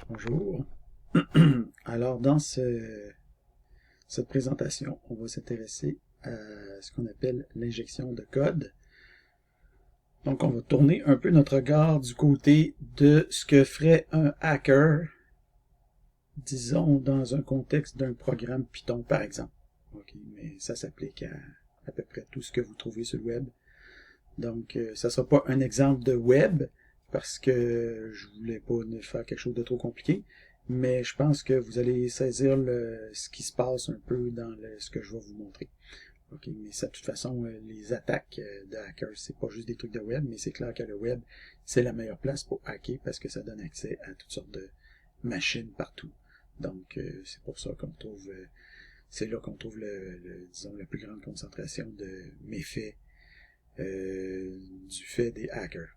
Bonjour. Alors, dans cette présentation, on va s'intéresser à ce qu'on appelle l'injection de code. Donc, on va tourner un peu notre regard du côté de ce que ferait un hacker, disons, dans un contexte d'un programme Python, par exemple. OK, mais ça s'applique à peu près tout ce que vous trouvez sur le web. Donc, ça ne sera pas un exemple de web, parce que je voulais pas faire quelque chose de trop compliqué, mais je pense que vous allez saisir ce qui se passe un peu dans ce que je vais vous montrer. OK, mais ça, de toute façon, les attaques de hackers, c'est pas juste des trucs de web, mais c'est clair que le web, c'est la meilleure place pour hacker parce que ça donne accès à toutes sortes de machines partout. Donc, c'est pour ça qu'on trouve, c'est là qu'on trouve disons, la plus grande concentration de méfaits du fait des hackers.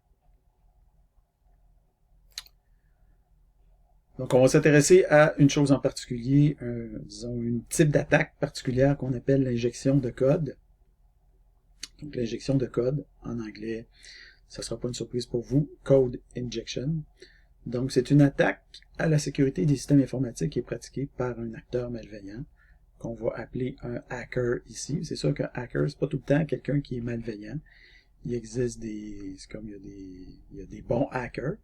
Donc, on va s'intéresser à une chose en particulier, disons, une type d'attaque particulière qu'on appelle l'injection de code. Donc, l'injection de code, en anglais, ça ne sera pas une surprise pour vous, code injection. Donc, c'est une attaque à la sécurité des systèmes informatiques qui est pratiquée par un acteur malveillant, qu'on va appeler un hacker ici. C'est sûr qu'un hacker, c'est pas tout le temps quelqu'un qui est malveillant. Il existe c'est comme il y a des bons hackers,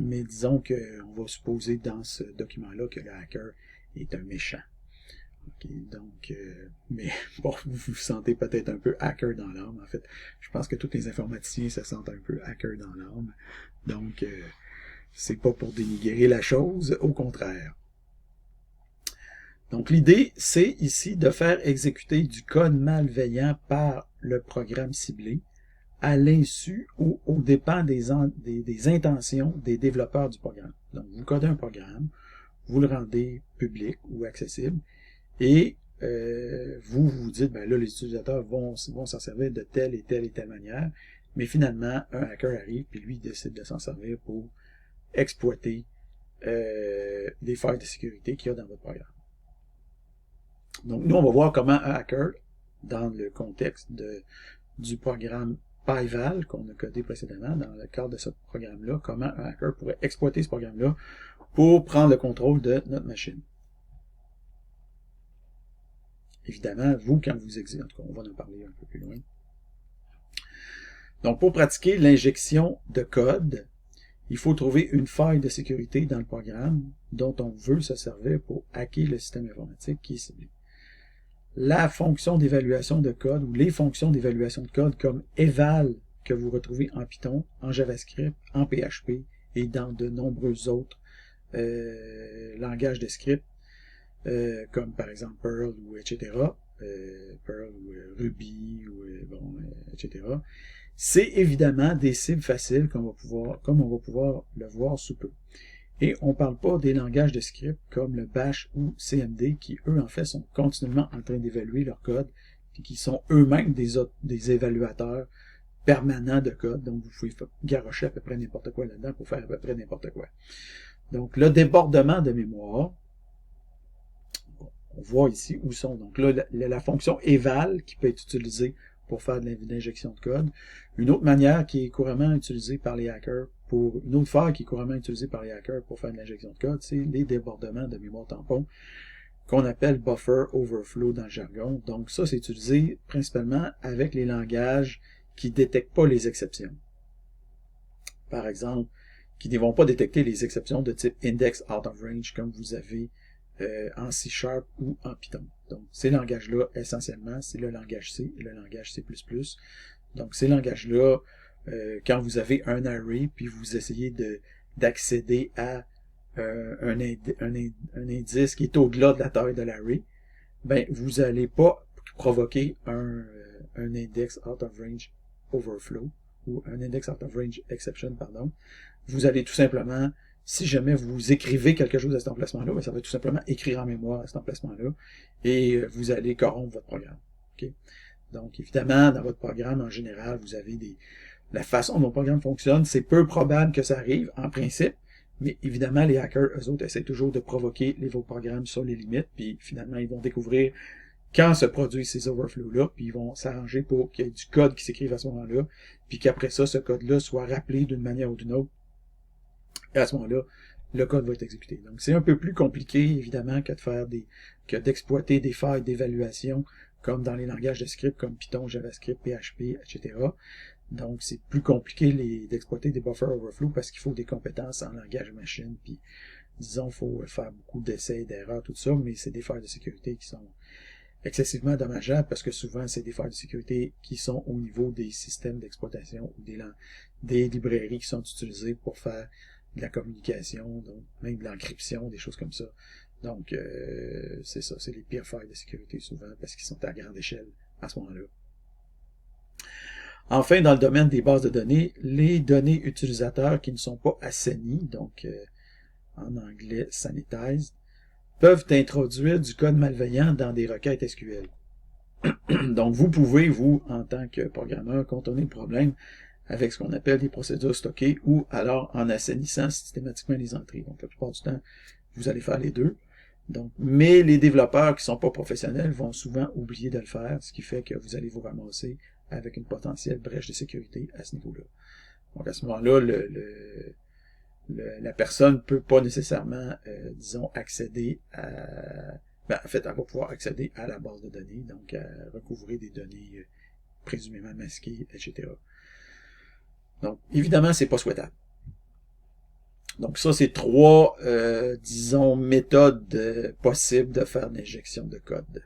mais disons qu'on va supposer dans ce document-là que le hacker est un méchant. Okay, donc, mais bon, vous vous sentez peut-être un peu hacker dans l'âme. En fait, je pense que tous les informaticiens se sentent un peu hacker dans l'âme. Donc, c'est pas pour dénigrer la chose, au contraire. Donc, l'idée, c'est ici de faire exécuter du code malveillant par le programme ciblé à l'insu ou au dépend des intentions des développeurs du programme. Donc, vous codez un programme, vous le rendez public ou accessible, et vous vous dites, ben là, les utilisateurs vont s'en servir de telle et telle et telle manière, mais finalement, un hacker arrive, puis lui, il décide de s'en servir pour exploiter les failles de sécurité qu'il y a dans votre programme. Donc, nous, on va voir comment un hacker, dans le contexte du programme PyVal qu'on a codé précédemment, dans le cadre de ce programme-là, comment un hacker pourrait exploiter ce programme-là pour prendre le contrôle de notre machine. Évidemment, vous, quand vous exécutez, en tout cas, on va en parler un peu plus loin. Donc, pour pratiquer l'injection de code, il faut trouver une faille de sécurité dans le programme dont on veut se servir pour hacker le système informatique qui est ciblé. La fonction d'évaluation de code ou les fonctions d'évaluation de code comme eval que vous retrouvez en Python, en JavaScript, en PHP et dans de nombreux autres langages de script, comme par exemple Perl ou etc., Perl ou Ruby ou etc. C'est évidemment des cibles faciles comme on va pouvoir le voir sous peu. Et on ne parle pas des langages de script comme le Bash ou CMD qui, eux, en fait, sont continuellement en train d'évaluer leur code et qui sont eux-mêmes des évaluateurs permanents de code. Donc, vous pouvez garrocher à peu près n'importe quoi là-dedans pour faire à peu près n'importe quoi. Donc, le débordement de mémoire, on voit ici où sont. Donc là, la fonction eval qui peut être utilisée pour faire de l'injection de code. Une autre manière qui est couramment utilisée par les hackers une autre faille qui est couramment utilisée par les hackers pour faire de l'injection de code, c'est les débordements de mémoire tampon qu'on appelle buffer overflow dans le jargon. Donc ça, c'est utilisé principalement avec les langages qui ne détectent pas les exceptions. Par exemple, qui ne vont pas détecter les exceptions de type index out of range comme vous avez en C# ou en Python. Donc, ces langages-là, essentiellement, c'est le langage C et le langage C++. Donc, ces langages-là, quand vous avez un array, puis vous essayez d'accéder à un indice qui est au-delà de la taille de l'array, ben, vous n'allez pas provoquer un index out of range overflow, ou un index out of range exception, pardon. Vous allez tout simplement, si jamais vous écrivez quelque chose à cet emplacement-là, ben ça va tout simplement écrire en mémoire à cet emplacement-là, et vous allez corrompre votre programme. Okay? Donc, évidemment, dans votre programme, en général, vous avez la façon dont le programme fonctionne, c'est peu probable que ça arrive, en principe, mais évidemment, les hackers, eux autres, essaient toujours de provoquer vos programmes sur les limites, puis finalement, ils vont découvrir quand se produisent ces overflows-là, puis ils vont s'arranger pour qu'il y ait du code qui s'écrive à ce moment-là, puis qu'après ça, ce code-là soit rappelé d'une manière ou d'une autre. Et à ce moment-là, le code va être exécuté. Donc, c'est un peu plus compliqué, évidemment, que d'exploiter des failles d'évaluation, comme dans les langages de script, comme Python, JavaScript, PHP, etc. Donc, c'est plus compliqué d'exploiter des buffer overflow parce qu'il faut des compétences en langage machine, puis, disons, il faut faire beaucoup d'essais, d'erreurs, tout ça, mais c'est des failles de sécurité qui sont excessivement dommageables parce que souvent, c'est des failles de sécurité qui sont au niveau des systèmes d'exploitation ou des librairies qui sont utilisées pour faire de la communication, donc même de l'encryption, des choses comme ça. Donc, c'est ça, c'est les pires failles de sécurité souvent parce qu'ils sont à grande échelle à ce moment-là. Enfin, dans le domaine des bases de données, les données utilisateurs qui ne sont pas assainies, donc en anglais sanitized, peuvent introduire du code malveillant dans des requêtes SQL. Donc, vous pouvez, vous, en tant que programmeur, contourner le problème avec ce qu'on appelle des procédures stockées ou alors en assainissant systématiquement les entrées. Donc, la plupart du temps, vous allez faire les deux. Donc, mais les développeurs qui ne sont pas professionnels vont souvent oublier de le faire, ce qui fait que vous allez vous ramasser avec une potentielle brèche de sécurité à ce niveau-là. Donc, à ce moment-là, la personne ne peut pas nécessairement, disons, accéder à... en fait, elle va pouvoir accéder à la base de données, donc à recouvrer des données présumément masquées, etc. Donc, évidemment, c'est pas souhaitable. Donc, ça, c'est trois, disons, méthodes possibles de faire l'injection de code.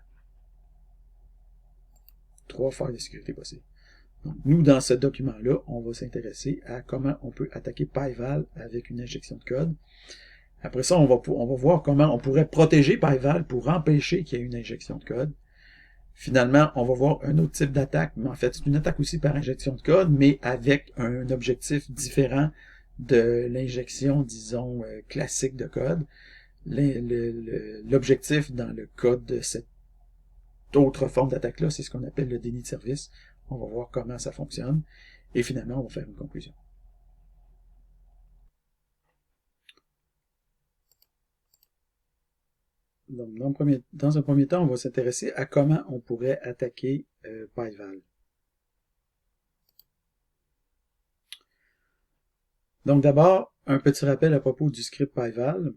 Trois failles de sécurité possibles. Donc, nous, dans ce document-là, on va s'intéresser à comment on peut attaquer PyVal avec une injection de code. Après ça, on va voir comment on pourrait protéger PyVal pour empêcher qu'il y ait une injection de code. Finalement, on va voir un autre type d'attaque, mais en fait, c'est une attaque aussi par injection de code, mais avec un objectif différent de l'injection, disons, classique de code. L'objectif dans le code de cette autre forme d'attaque-là, c'est ce qu'on appelle le déni de service. On va voir comment ça fonctionne. Et finalement, on va faire une conclusion. Donc, dans un premier temps, on va s'intéresser à comment on pourrait attaquer PyVal. Donc d'abord, un petit rappel à propos du script PyVal.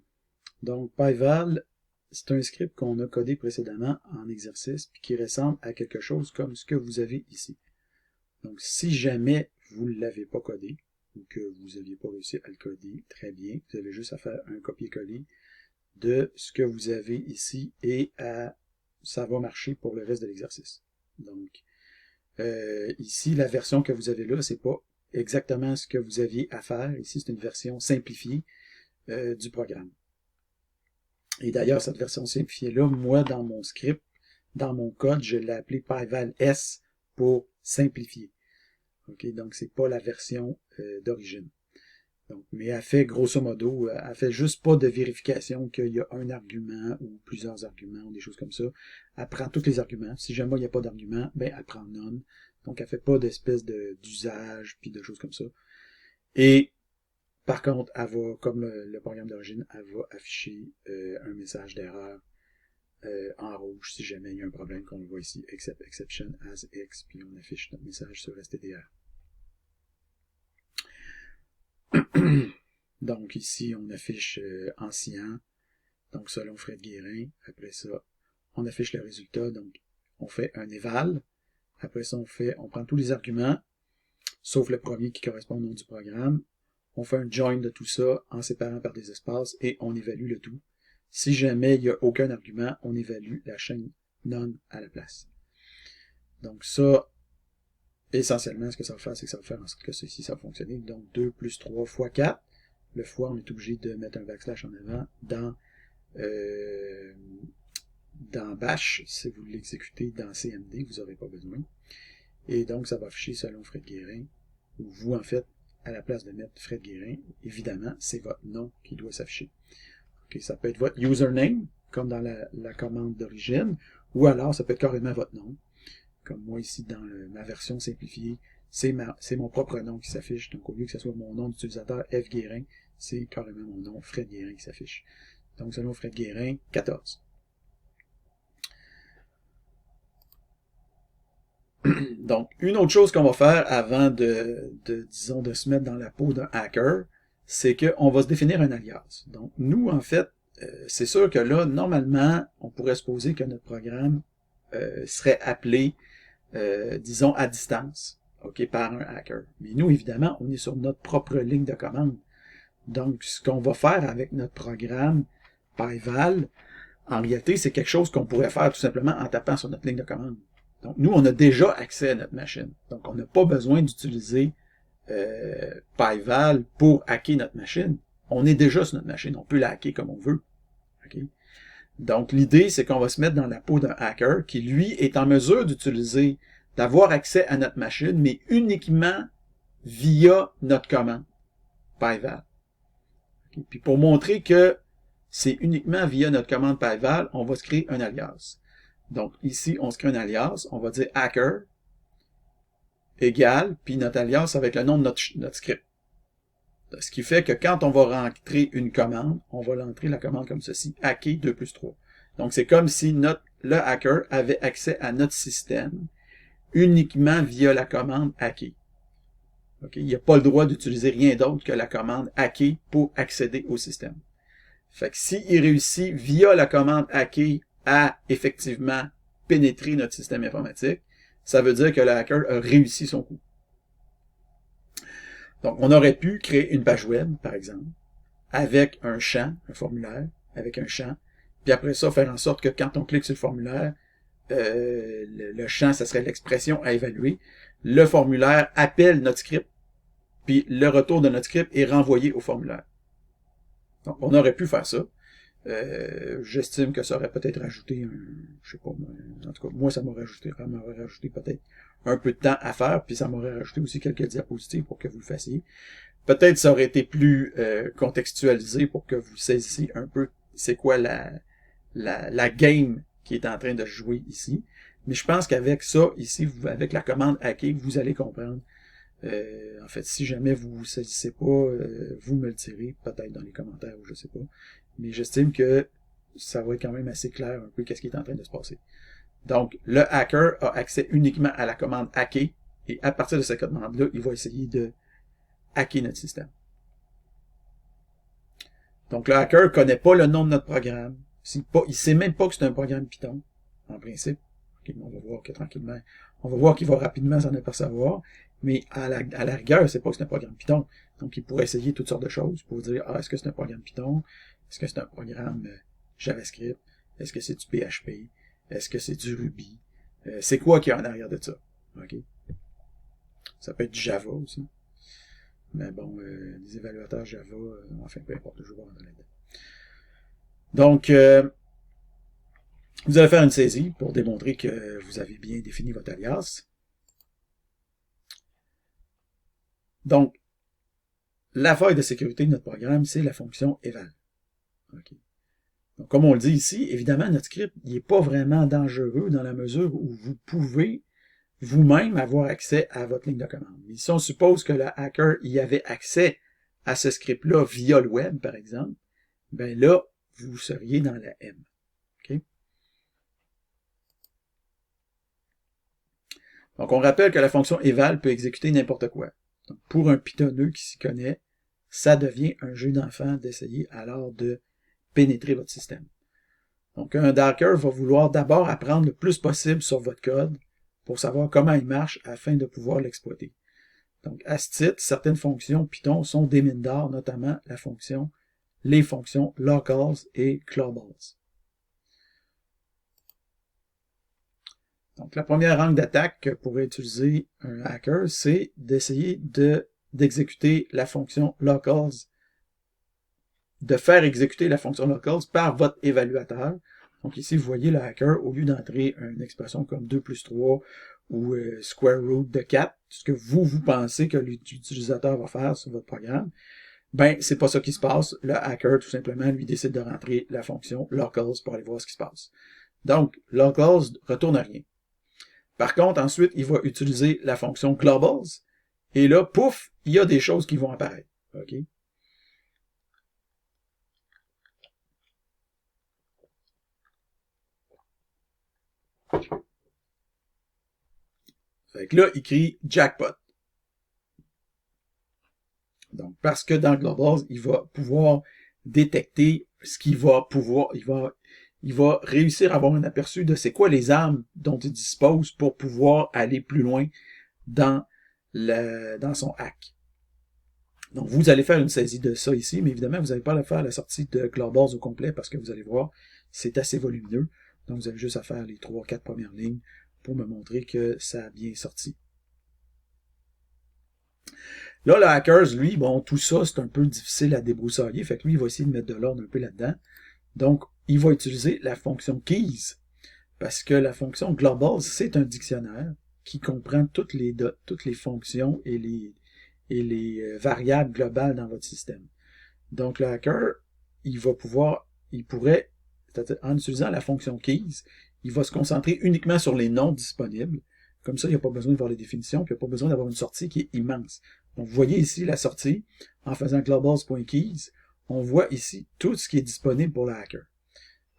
Donc PyVal, c'est un script qu'on a codé précédemment en exercice, puis qui ressemble à quelque chose comme ce que vous avez ici. Donc si jamais vous ne l'avez pas codé, ou que vous n'aviez pas réussi à le coder, très bien, vous avez juste à faire un copier-coller de ce que vous avez ici et ça va marcher pour le reste de l'exercice. Donc, ici, la version que vous avez là, c'est pas exactement ce que vous aviez à faire. Ici, c'est une version simplifiée du programme. Et d'ailleurs, cette version simplifiée-là, moi, dans mon script, dans mon code, je l'ai appelé PyVal S pour simplifier. OK, donc c'est pas la version d'origine. Donc, mais elle fait grosso modo, elle fait juste pas de vérification qu'il y a un argument ou plusieurs arguments ou des choses comme ça. Elle prend tous les arguments. Si jamais il n'y a pas d'argument, ben elle prend none. Donc elle fait pas d'espèce d'usage puis de choses comme ça. Et par contre, elle va, comme le programme d'origine, elle va afficher un message d'erreur en rouge si jamais il y a un problème qu'on le voit ici, except exception as X, puis on affiche notre message sur stdr. Donc ici, on affiche en cyan, donc selon Fred Guérin. Après ça, on affiche le résultat, donc on fait un éval. Après ça, on prend tous les arguments, sauf le premier qui correspond au nom du programme. On fait un join de tout ça en séparant par des espaces et on évalue le tout. Si jamais il n'y a aucun argument, on évalue la chaîne none à la place. Donc ça, essentiellement, ce que ça va faire, c'est que ça va faire en sorte que ceci, ça va fonctionner. Donc 2 plus 3 fois 4. Le fois, on est obligé de mettre un backslash en avant dans Bash. Si vous l'exécutez dans CMD, vous n'aurez pas besoin. Et donc, ça va afficher selon Fred Guérin. Ou vous, en fait, à la place de mettre Fred Guérin, évidemment, c'est votre nom qui doit s'afficher. Okay, ça peut être votre username, comme dans la commande d'origine, ou alors ça peut être carrément votre nom. Comme moi ici, dans ma version simplifiée, c'est mon propre nom qui s'affiche. Donc, au lieu que ce soit mon nom d'utilisateur F. Guérin, c'est carrément mon nom, Fred Guérin, qui s'affiche. Donc, selon Fred Guérin, 14. Donc, une autre chose qu'on va faire avant disons, de se mettre dans la peau d'un hacker, c'est qu'on va se définir un alias. Donc, nous, en fait, c'est sûr que là, normalement, on pourrait supposer que notre programme serait appelé, disons, à distance, ok, par un hacker. Mais nous, évidemment, on est sur notre propre ligne de commande. Donc, ce qu'on va faire avec notre programme PyVal, en réalité, c'est quelque chose qu'on pourrait faire tout simplement en tapant sur notre ligne de commande. Donc, nous, on a déjà accès à notre machine. Donc, on n'a pas besoin d'utiliser PyVal pour hacker notre machine. On est déjà sur notre machine. On peut la hacker comme on veut. Okay? Donc, l'idée, c'est qu'on va se mettre dans la peau d'un hacker qui, lui, est en mesure d'utiliser, d'avoir accès à notre machine, mais uniquement via notre commande PyVal. Okay? Puis, pour montrer que c'est uniquement via notre commande PyVal, on va se créer un alias. Donc, ici, on se crée un alias. On va dire hacker égale, puis notre alias avec le nom de notre script. Ce qui fait que quand on va rentrer une commande, on va rentrer la commande comme ceci, hacker 2 plus 3. Donc, c'est comme si le hacker avait accès à notre système uniquement via la commande hacker. Okay? Il n'a pas le droit d'utiliser rien d'autre que la commande hacker pour accéder au système. Fait que s'il réussit via la commande hacker à effectivement pénétrer notre système informatique, ça veut dire que le hacker a réussi son coup. Donc, on aurait pu créer une page web, par exemple, avec un champ, un formulaire, avec un champ, puis après ça, faire en sorte que quand on clique sur le formulaire, le champ, ça serait l'expression à évaluer. Le formulaire appelle notre script, puis le retour de notre script est renvoyé au formulaire. Donc, on aurait pu faire ça. J'estime que ça aurait peut-être rajouté je sais pas, en tout cas, moi, ça m'aurait rajouté peut-être un peu de temps à faire, puis ça m'aurait rajouté aussi quelques diapositives pour que vous le fassiez. Peut-être ça aurait été plus contextualisé pour que vous saisissiez un peu c'est quoi la game qui est en train de jouer ici. Mais je pense qu'avec ça, ici, avec la commande hacker, vous allez comprendre. En fait, si jamais vous ne saisissez pas, vous me le direz, peut-être dans les commentaires ou je sais pas. Mais j'estime que ça va être quand même assez clair un peu qu'est-ce qui est en train de se passer. Donc, le hacker a accès uniquement à la commande hacker, et à partir de cette commande-là, il va essayer de hacker notre système. Donc, le hacker ne connaît pas le nom de notre programme. Il ne sait même pas que c'est un programme Python, en principe. Okay, on va voir que tranquillement, on va voir qu'il va rapidement s'en apercevoir, mais à la rigueur, il ne sait pas que c'est un programme Python. Donc, il pourrait essayer toutes sortes de choses pour dire, est-ce que c'est un programme Python? Est-ce que c'est un programme JavaScript? Est-ce que c'est du PHP? Est-ce que c'est du Ruby? C'est quoi qu'il y a en arrière de ça? Okay? Ça peut être du Java aussi. Mais bon, les évaluateurs Java, enfin, peu importe, je vais voir là-dedans. Donc, vous allez faire une saisie pour démontrer que vous avez bien défini votre alias. Donc, la faille de sécurité de notre programme, c'est la fonction eval. Okay. Donc, comme on le dit ici, évidemment, notre script n'est pas vraiment dangereux dans la mesure où vous pouvez vous-même avoir accès à votre ligne de commande. Mais si on suppose que le hacker y avait accès à ce script-là via le web, par exemple, ben là, vous seriez dans la M. Okay? Donc, on rappelle que la fonction eval peut exécuter n'importe quoi. Donc, pour un pitonneux qui s'y connaît, ça devient un jeu d'enfant d'essayer alors de pénétrer votre système. Donc, un hacker va vouloir d'abord apprendre le plus possible sur votre code pour savoir comment il marche afin de pouvoir l'exploiter. Donc, à ce titre, certaines fonctions Python sont des mines d'or, notamment les fonctions locals et globals. Donc, la première angle d'attaque que pourrait utiliser un hacker, c'est d'essayer d'exécuter la fonction locals, de faire exécuter la fonction locals par votre évaluateur. Donc ici, vous voyez le hacker, au lieu d'entrer une expression comme 2 plus 3 ou square root de 4, ce que vous pensez que l'utilisateur va faire sur votre programme, ben, c'est pas ça qui se passe. Le hacker, tout simplement, lui décide de rentrer la fonction locals pour aller voir ce qui se passe. Donc, locals retourne rien. Par contre, ensuite, il va utiliser la fonction globals, et là, pouf, il y a des choses qui vont apparaître. OK? Fait que là, il crie jackpot. Donc, parce que dans Globals, il va pouvoir détecter ce qu'il va pouvoir, il va réussir à avoir un aperçu de c'est quoi les armes dont il dispose pour pouvoir aller plus loin dans son hack. Donc, vous allez faire une saisie de ça ici, mais évidemment, vous n'allez pas le faire à la sortie de Globals au complet parce que vous allez voir, c'est assez volumineux. Donc, vous avez juste à faire les 3-4 premières lignes pour me montrer que ça a bien sorti. Là, le Hackers, lui, bon, tout ça, c'est un peu difficile à débroussailler. Fait que lui, il va essayer de mettre de l'ordre un peu là-dedans. Donc, il va utiliser la fonction keys. Parce que la fonction global, c'est un dictionnaire qui comprend toutes les fonctions et les variables globales dans votre système. Donc, le hacker, il pourrait, en utilisant la fonction keys, il va se concentrer uniquement sur les noms disponibles. Comme ça, il n'y a pas besoin de voir les définitions, puis il n'y a pas besoin d'avoir une sortie qui est immense. Donc, vous voyez ici la sortie, en faisant globals.keys, on voit ici tout ce qui est disponible pour le hacker.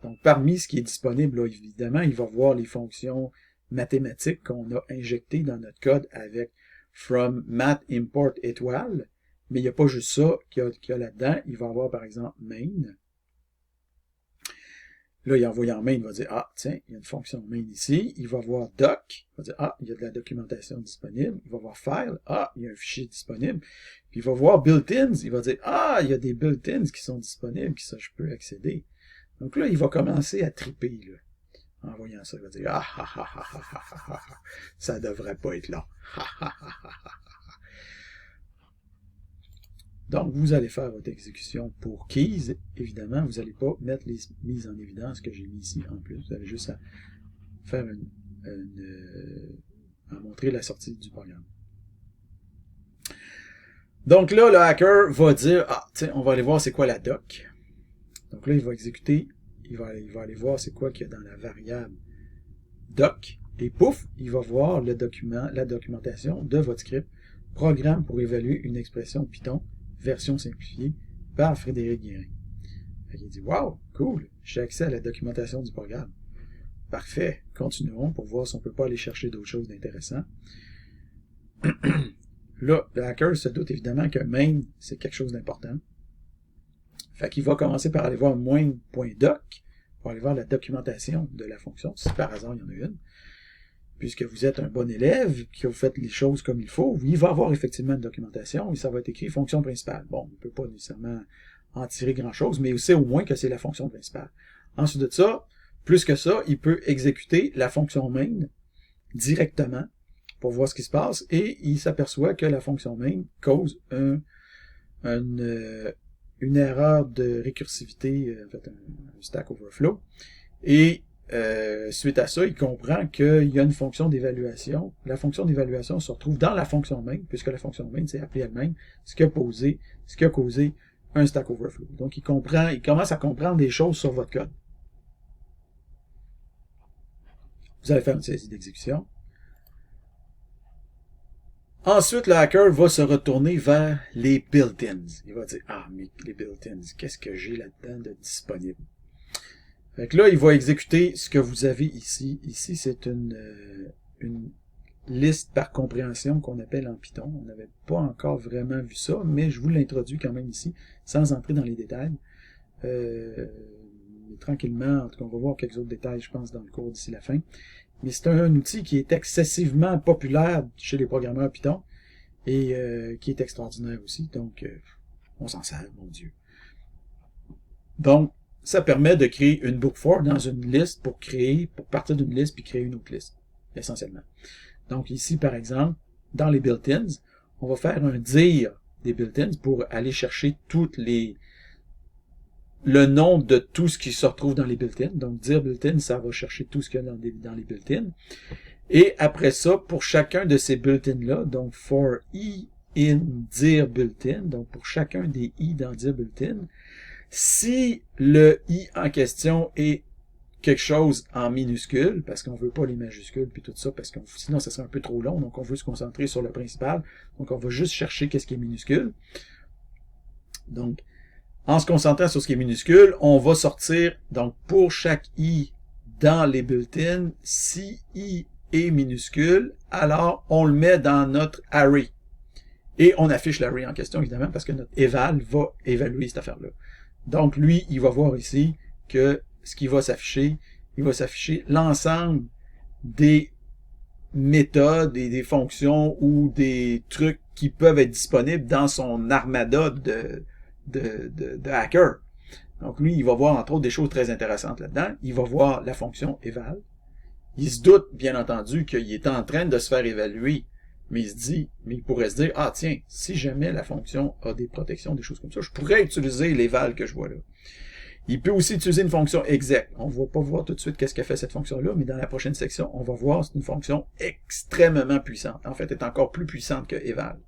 Donc, parmi ce qui est disponible, là, évidemment, il va voir les fonctions mathématiques qu'on a injectées dans notre code avec from math import étoile, mais il n'y a pas juste ça qu'il y a là-dedans. Il va avoir, par exemple, main. Là, il envoie en main, il va dire, ah, tiens, il y a une fonction main ici. Il va voir doc, il va dire, ah, il y a de la documentation disponible. Il va voir file, ah, il y a un fichier disponible. Puis il va voir built-ins, il va dire, ah, il y a des built-ins qui sont disponibles, qui ça, je peux accéder. Donc là, il va commencer à triper, là. En voyant ça, il va dire, ah, ah, ah, ah, ah, ah, ah, ah, ça devrait pas être là. Donc, vous allez faire votre exécution pour keys. Évidemment, vous n'allez pas mettre les mises en évidence que j'ai mis ici en plus. Vous avez juste à faire à montrer la sortie du programme. Donc là, le hacker va dire, ah, tiens, on va aller voir c'est quoi la doc. Donc là, il va exécuter, il va aller voir c'est quoi qu'il y a dans la variable doc. Et pouf, il va voir le document, la documentation de votre script, programme pour évaluer une expression Python, version simplifiée, par Frédéric Guérin. Il dit, wow, cool, j'ai accès à la documentation du programme. Parfait, continuons pour voir si on ne peut pas aller chercher d'autres choses d'intéressantes. Là, le hacker se doute évidemment que main, c'est quelque chose d'important. Fait qu'il va commencer par aller voir main.doc pour aller voir la documentation de la fonction, si par hasard il y en a une. Puisque vous êtes un bon élève, que vous faites les choses comme il faut, il va avoir effectivement une documentation et ça va être écrit fonction principale. Bon, on ne peut pas nécessairement en tirer grand-chose, mais il sait au moins que c'est la fonction principale. Ensuite de ça, plus que ça, il peut exécuter la fonction main directement pour voir ce qui se passe et il s'aperçoit que la fonction main cause une erreur de récursivité, en fait un stack overflow. Et suite à ça, il comprend qu'il y a une fonction d'évaluation. La fonction d'évaluation se retrouve dans la fonction main, puisque la fonction main s'est appelée elle-même, ce qui a causé un stack overflow. Donc il commence à comprendre des choses sur votre code. Vous allez faire une saisie d'exécution. Ensuite, le hacker va se retourner vers les built-ins. Il va dire, ah, mais les built-ins, qu'est-ce que j'ai là-dedans de disponible? Fait que là, il va exécuter ce que vous avez ici. Ici, c'est une liste par compréhension qu'on appelle en Python. On n'avait pas encore vraiment vu ça, mais je vous l'introduis quand même ici, sans entrer dans les détails. Mais tranquillement, en tout cas, on va voir quelques autres détails, je pense, dans le cours d'ici la fin. Mais c'est un outil qui est excessivement populaire chez les programmeurs Python et qui est extraordinaire aussi. Donc, on s'en sert, mon Dieu. Donc, ça permet de créer une book for dans une liste pour partir d'une liste puis créer une autre liste, essentiellement. Donc ici, par exemple, dans les built-ins, on va faire un dir des built-ins pour aller chercher le nom de tout ce qui se retrouve dans les built-ins. Donc dir built-in, ça va chercher tout ce qu'il y a dans les built-ins. Et après ça, pour chacun de ces built-ins-là, donc for i in dir built-in, donc pour chacun des i dans dir built-in, si le i en question est quelque chose en minuscule, parce qu'on veut pas les majuscules puis tout ça, parce que sinon ça serait un peu trop long, donc on veut se concentrer sur le principal, donc on va juste chercher qu'est-ce qui est minuscule. Donc, en se concentrant sur ce qui est minuscule, on va sortir, donc pour chaque i dans les built-in, si i est minuscule, alors on le met dans notre array. Et on affiche l'array en question, évidemment, parce que notre eval va évaluer cette affaire-là. Donc, lui, il va voir ici que ce qui va s'afficher, il va s'afficher l'ensemble des méthodes et des fonctions ou des trucs qui peuvent être disponibles dans son armada de hacker. Donc, lui, il va voir, entre autres, des choses très intéressantes là-dedans. Il va voir la fonction eval. Il se doute, bien entendu, qu'il est en train de se faire évaluer. Mais il pourrait se dire, ah tiens, si jamais la fonction a des protections, des choses comme ça, je pourrais utiliser l'éval que je vois là. Il peut aussi utiliser une fonction exec. On ne va pas voir tout de suite qu'est-ce qu'a fait cette fonction-là, mais dans la prochaine section, on va voir c'est une fonction extrêmement puissante. En fait, elle est encore plus puissante que eval.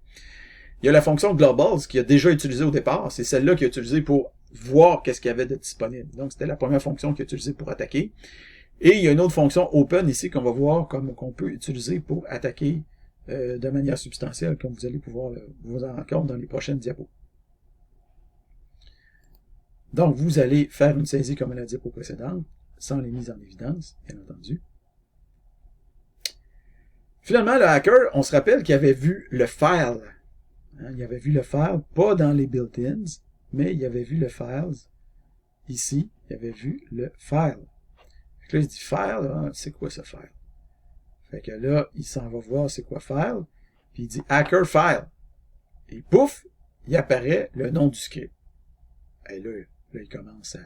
Il y a la fonction globals qui a déjà utilisé au départ. C'est celle-là qu'il a utilisée pour voir qu'est-ce qu'il y avait de disponible. Donc, c'était la première fonction qu'il a utilisée pour attaquer. Et il y a une autre fonction open ici qu'on va voir qu'on peut utiliser pour attaquer de manière substantielle, comme vous allez pouvoir vous en rendre compte dans les prochaines diapos. Donc, vous allez faire une saisie comme à la diapo précédente, sans les mises en évidence, bien entendu. Finalement, le hacker, on se rappelle qu'il avait vu le file. Hein, il avait vu le file, pas dans les built-ins, mais il avait vu le files. Ici, il avait vu le file. Fait que là, il se dit file, hein, c'est quoi ce file? Fait que là, il s'en va voir c'est quoi file, puis il dit hacker file. Et pouf, il apparaît le nom du script. Et là il commence à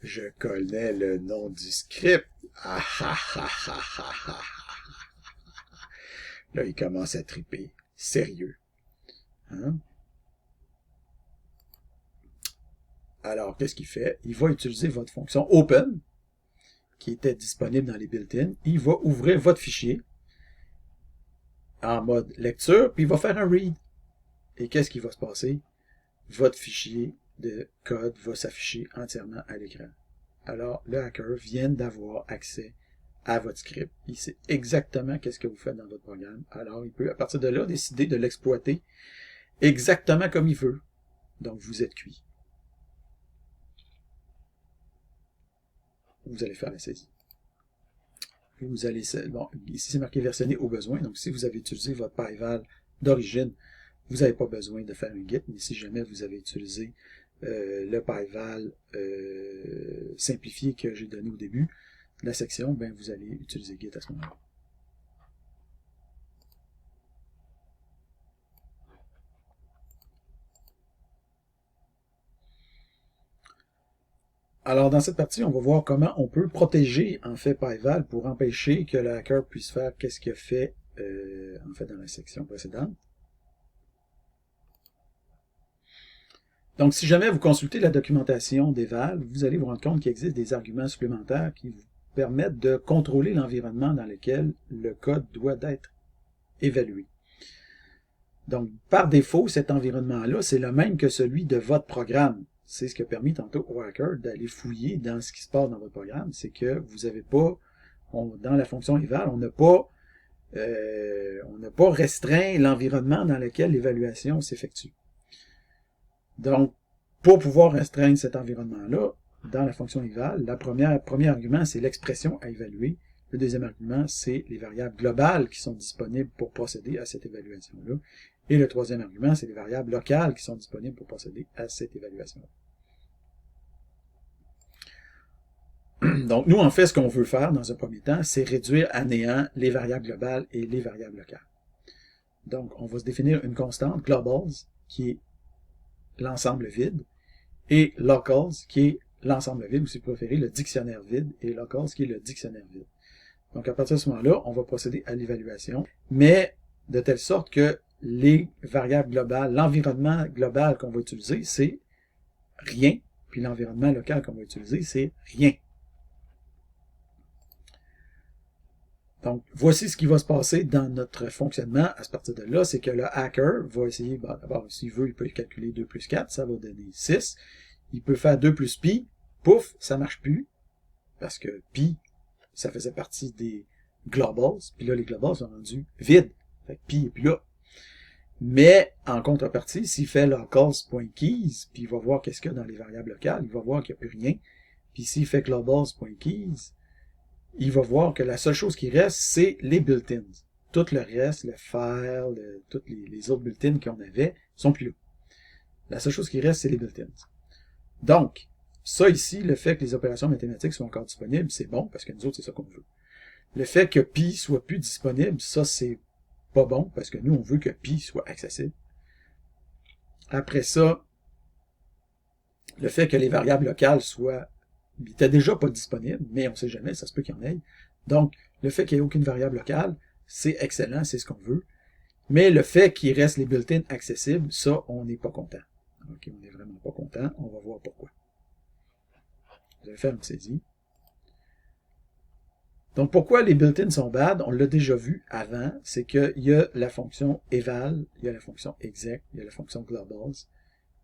je connais le nom du script. Ah, ah, ah, ah, ah, ah. Là, il commence à triper. Sérieux. Hein? Alors, qu'est-ce qu'il fait? Il va utiliser votre fonction open, qui était disponible dans les built-in. Il va ouvrir votre fichier en mode lecture, puis il va faire un read. Et qu'est-ce qui va se passer? Votre fichier de code va s'afficher entièrement à l'écran. Alors, le hacker vient d'avoir accès à votre script. Il sait exactement qu'est-ce que vous faites dans votre programme. Alors, il peut, à partir de là, décider de l'exploiter exactement comme il veut. Donc, vous êtes cuit. Vous allez faire la saisie. Et vous allez, bon, ici c'est marqué versionner au besoin. Donc, si vous avez utilisé votre PyVal d'origine, vous n'avez pas besoin de faire un Git, mais si jamais vous avez utilisé le PyVal simplifié que j'ai donné au début de la section, ben vous allez utiliser Git à ce moment-là. Alors, dans cette partie, on va voir comment on peut protéger, en fait, PyVal pour empêcher que le hacker puisse faire qu'est-ce qu'il a fait, en fait, dans la section précédente. Donc, si jamais vous consultez la documentation d'Eval, vous allez vous rendre compte qu'il existe des arguments supplémentaires qui vous permettent de contrôler l'environnement dans lequel le code doit être évalué. Donc, par défaut, cet environnement-là, c'est le même que celui de votre programme. C'est ce qui a permis tantôt au hacker d'aller fouiller dans ce qui se passe dans votre programme. C'est que vous n'avez pas, dans la fonction eval, on n'a pas restreint l'environnement dans lequel l'évaluation s'effectue. Donc, pour pouvoir restreindre cet environnement-là, dans la fonction eval, le premier argument, c'est l'expression à évaluer. Le deuxième argument, c'est les variables globales qui sont disponibles pour procéder à cette évaluation-là. Et le troisième argument, c'est les variables locales qui sont disponibles pour procéder à cette évaluation-là. Donc, nous, en fait, ce qu'on veut faire dans un premier temps, c'est réduire à néant les variables globales et les variables locales. Donc, on va se définir une constante, globals, qui est l'ensemble vide, et locals, qui est l'ensemble vide, ou si vous préférez, le dictionnaire vide, et locals, qui est le dictionnaire vide. Donc, à partir de ce moment-là, on va procéder à l'évaluation, mais de telle sorte que les variables globales, l'environnement global qu'on va utiliser, c'est rien, puis l'environnement local qu'on va utiliser, c'est rien. Donc, voici ce qui va se passer dans notre fonctionnement à partir de là, c'est que le hacker va essayer, bon, d'abord, s'il veut, il peut calculer 2 plus 4, ça va donner 6. Il peut faire 2 plus pi, pouf, ça marche plus, parce que pi, ça faisait partie des globals, puis là, les globals sont rendus vides. Fait que pi est plus là. Mais, en contrepartie, s'il fait locals.keys, puis il va voir qu'est-ce qu'il y a dans les variables locales, il va voir qu'il n'y a plus rien. Puis s'il fait globals.keys, il va voir que la seule chose qui reste, c'est les built-ins. tout le reste, le file, tous les autres built-ins qu'on avait, sont plus là. La seule chose qui reste, c'est les built-ins. Donc, ça ici, le fait que les opérations mathématiques soient encore disponibles, c'est bon, parce que nous autres, c'est ça qu'on veut. Le fait que Pi soit plus disponible, ça, c'est pas bon, parce que nous, on veut que Pi soit accessible. Après ça, le fait que les variables locales soient... Ils étaient déjà pas disponibles, mais on sait jamais, ça se peut qu'il y en ait. Donc, le fait qu'il n'y ait aucune variable locale, c'est excellent, c'est ce qu'on veut. Mais le fait qu'il reste les built-in accessibles, ça, on n'est pas content. OK, on n'est vraiment pas content. On va voir pourquoi. Je vais faire une saisie. Donc, pourquoi les built-in sont bad? On l'a déjà vu avant. C'est qu'il y a la fonction eval, il y a la fonction exec, il y a la fonction globals,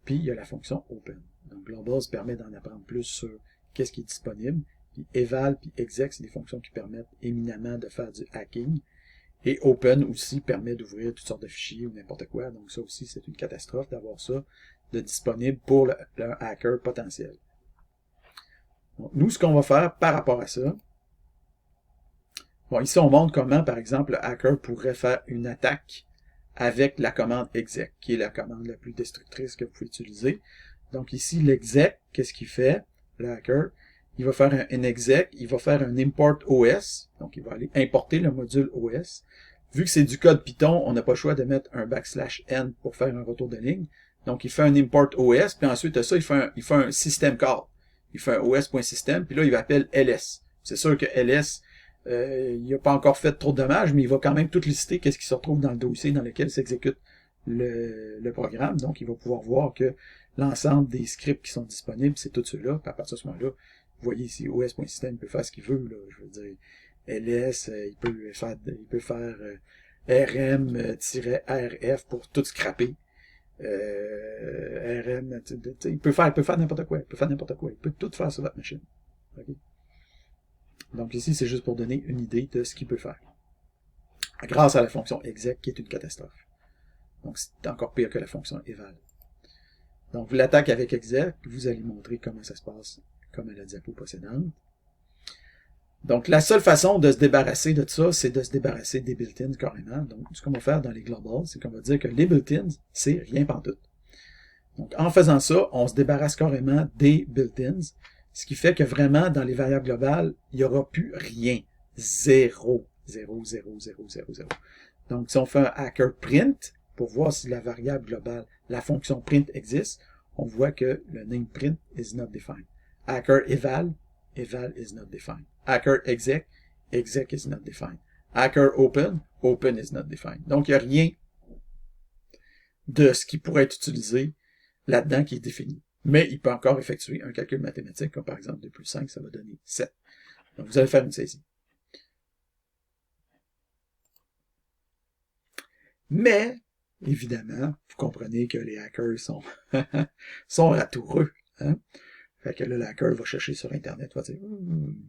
puis il y a la fonction open. Donc, globals permet d'en apprendre plus sur qu'est-ce qui est disponible. Puis eval, puis exec, c'est des fonctions qui permettent éminemment de faire du hacking. Et open aussi permet d'ouvrir toutes sortes de fichiers ou n'importe quoi. Donc, ça aussi, c'est une catastrophe d'avoir ça de disponible pour le hacker potentiel. Donc, nous, ce qu'on va faire par rapport à ça, bon, ici, on montre comment, par exemple, le hacker pourrait faire une attaque avec la commande exec, qui est la commande la plus destructrice que vous pouvez utiliser. Donc ici, l'exec, qu'est-ce qu'il fait, le hacker? Il va faire un exec, il va faire un import OS, donc il va aller importer le module OS. Vu que c'est du code Python, on n'a pas le choix de mettre un \n pour faire un retour de ligne. Donc il fait un import OS, puis ensuite de ça, il fait un system call. Il fait un os.system, puis là, il appelle ls. C'est sûr que ls, il n'a pas encore fait trop de dommages, mais il va quand même tout lister qu'est-ce qui se retrouve dans le dossier dans lequel s'exécute le programme. Donc, il va pouvoir voir que l'ensemble des scripts qui sont disponibles, c'est tout ceux-là. Puis à partir de ce moment-là, vous voyez ici, os.system, il peut faire ce qu'il veut. Là, je veux dire, ls, il peut faire rm-rf pour tout scraper. rm, il peut faire n'importe quoi. Il peut faire n'importe quoi. Il peut tout faire sur votre machine. Okay? Donc ici, c'est juste pour donner une idée de ce qu'il peut faire. Grâce à la fonction exec, qui est une catastrophe. Donc c'est encore pire que la fonction eval. Donc vous l'attaquez avec exec, vous allez montrer comment ça se passe, comme à la diapo précédente. Donc la seule façon de se débarrasser de ça, c'est de se débarrasser des built-ins carrément. Donc ce qu'on va faire dans les globals, c'est qu'on va dire que les built-ins, c'est rien pantoute. Donc en faisant ça, on se débarrasse carrément des built-ins. Ce qui fait que vraiment, dans les variables globales, il n'y aura plus rien. Zéro. Zéro, zéro, zéro, zéro, zéro. Donc, si on fait un hacker print, pour voir si la variable globale, la fonction print existe, on voit que le name print is not defined. Hacker eval, eval is not defined. Hacker exec, exec is not defined. Hacker open, open is not defined. Donc, il n'y a rien de ce qui pourrait être utilisé là-dedans qui est défini. Mais il peut encore effectuer un calcul mathématique, comme par exemple 2 plus 5, ça va donner 7. Donc vous allez faire une saisie. Mais, évidemment, vous comprenez que les hackers sont, sont ratoureux. Hein? Fait que là, le hacker va chercher sur Internet, va dire,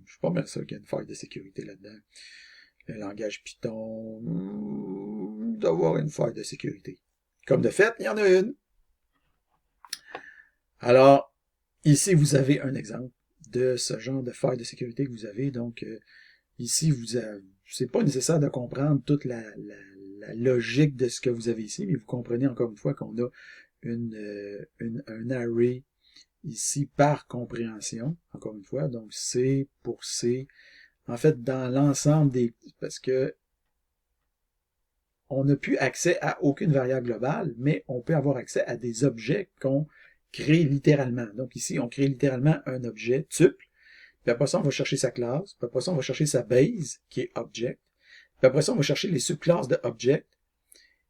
je suis pas mal sûr qu'il y a une faille de sécurité là-dedans. Le langage Python, il doit avoir une faille de sécurité. Comme de fait, il y en a une. Alors, ici, vous avez un exemple de ce genre de faille de sécurité que vous avez. Donc, ici, c'est pas nécessaire de comprendre toute la logique de ce que vous avez ici, mais vous comprenez encore une fois qu'on a un array ici par compréhension, encore une fois. Donc, C pour C. En fait, dans l'ensemble des... Parce que on n'a plus accès à aucune variable globale, mais on peut avoir accès à des objets qu'on crée littéralement. Donc ici, on crée littéralement un objet tuple. Puis après ça, on va chercher sa classe. Puis après ça, on va chercher sa base, qui est object. Puis après ça, on va chercher les subclasses de object.